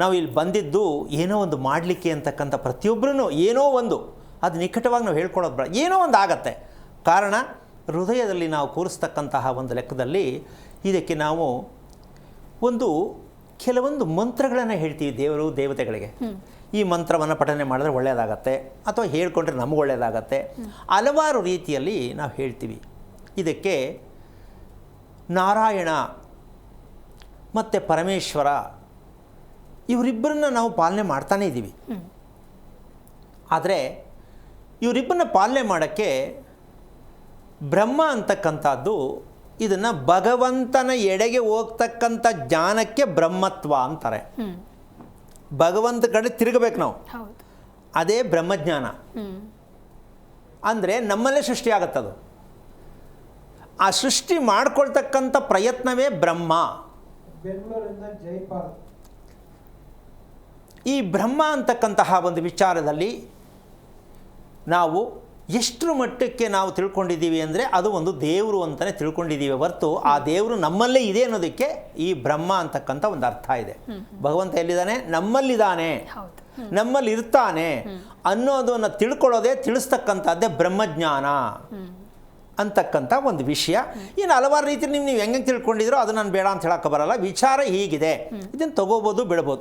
ನಾವು ಇಲ್ಲಿ ಬಂದಿದ್ದು ಏನೋ ಒಂದು ಮಾಡಲಿಕ್ಕೆ ಅಂತಕ್ಕಂಥ ಪ್ರತಿಯೊಬ್ಬರೂ ಏನೋ ಒಂದು ಅದು ನಿಕಟವಾಗಿ ನಾವು ಹೇಳ್ಕೊಳ್ಳೋದು ಬೇಡ, ಏನೋ ಒಂದು ಆಗತ್ತೆ. ಕಾರಣ ಹೃದಯದಲ್ಲಿ ನಾವು ಕೂರಿಸ್ತಕ್ಕಂತಹ ಒಂದು ಲೆಕ್ಕದಲ್ಲಿ ಇದಕ್ಕೆ ನಾವು ಒಂದು ಕೆಲವೊಂದು ಮಂತ್ರಗಳನ್ನು ಹೇಳ್ತೀವಿ ದೇವರು ದೇವತೆಗಳಿಗೆ. ಈ ಮಂತ್ರವನ್ನು ಪಠನೆ ಮಾಡಿದ್ರೆ ಒಳ್ಳೆಯದಾಗತ್ತೆ, ಅಥವಾ ಹೇಳ್ಕೊಂಡ್ರೆ ನಮಗೆ ಒಳ್ಳೆಯದಾಗತ್ತೆ. ಹಲವಾರು ರೀತಿಯಲ್ಲಿ ನಾವು ಹೇಳ್ತೀವಿ. ಇದಕ್ಕೆ ನಾರಾಯಣ ಮತ್ತು ಪರಮೇಶ್ವರ ಇವರಿಬ್ಬರನ್ನ ನಾವು ಪಾಲನೆ ಮಾಡ್ತಾನೇ ಇದ್ದೀವಿ. ಆದರೆ ಇವರಿಬ್ಬರನ್ನ ಪಾಲನೆ ಮಾಡೋಕ್ಕೆ ಬ್ರಹ್ಮ ಅಂತಕ್ಕಂಥದ್ದು ಇದನ್ನು ಭಗವಂತನ ಎಡೆಗೆ ಹೋಗ್ತಕ್ಕಂಥ ಜ್ಞಾನಕ್ಕೆ ಬ್ರಹ್ಮತ್ವ ಅಂತಾರೆ. ಭಗವಂತ ಕಡೆ ತಿರುಗಬೇಕು ನಾವು, ಅದೇ ಬ್ರಹ್ಮಜ್ಞಾನ. ಅಂದರೆ ನಮ್ಮಲ್ಲೇ ಸೃಷ್ಟಿ ಆಗತ್ತದು. ಆ ಸೃಷ್ಟಿ ಮಾಡ್ಕೊಳ್ತಕ್ಕಂಥ ಪ್ರಯತ್ನವೇ ಬ್ರಹ್ಮ. ಈ ಬ್ರಹ್ಮ ಅಂತಕ್ಕಂತಹ ಒಂದು ವಿಚಾರದಲ್ಲಿ ನಾವು ಎಷ್ಟರ ಮಟ್ಟಕ್ಕೆ ನಾವು ತಿಳ್ಕೊಂಡಿದ್ದೀವಿ ಅಂದರೆ ಅದು ಒಂದು ದೇವರು ಅಂತಲೇ ತಿಳ್ಕೊಂಡಿದ್ದೀವಿ ಹೊರತು ಆ ದೇವರು ನಮ್ಮಲ್ಲೇ ಇದೆ ಅನ್ನೋದಕ್ಕೆ ಈ ಬ್ರಹ್ಮ ಅಂತಕ್ಕಂಥ ಒಂದು ಅರ್ಥ ಇದೆ. ಭಗವಂತ ಎಲ್ಲಿದ್ದಾನೆ? ನಮ್ಮಲ್ಲಿದ್ದಾನೆ, ನಮ್ಮಲ್ಲಿ ಇರ್ತಾನೆ ಅನ್ನೋದನ್ನು ತಿಳ್ಕೊಳ್ಳೋದೇ ತಿಳಿಸ್ತಕ್ಕಂಥದ್ದೇ ಬ್ರಹ್ಮಜ್ಞಾನ ಅಂತಕ್ಕಂಥ ಒಂದು ವಿಷಯ. ಇನ್ನು ಹಲವಾರು ರೀತಿ ನೀವು ಹೆಂಗೆ ತಿಳ್ಕೊಂಡಿದ್ರೋ ಅದು ನಾನು ಬೇಡ ಅಂತ ಹೇಳೋಕ್ಕೆ ಬರಲ್ಲ. ವಿಚಾರ ಹೀಗಿದೆ, ಇದನ್ನು ತೊಗೋಬೋದು ಬಿಡ್ಬೋದು.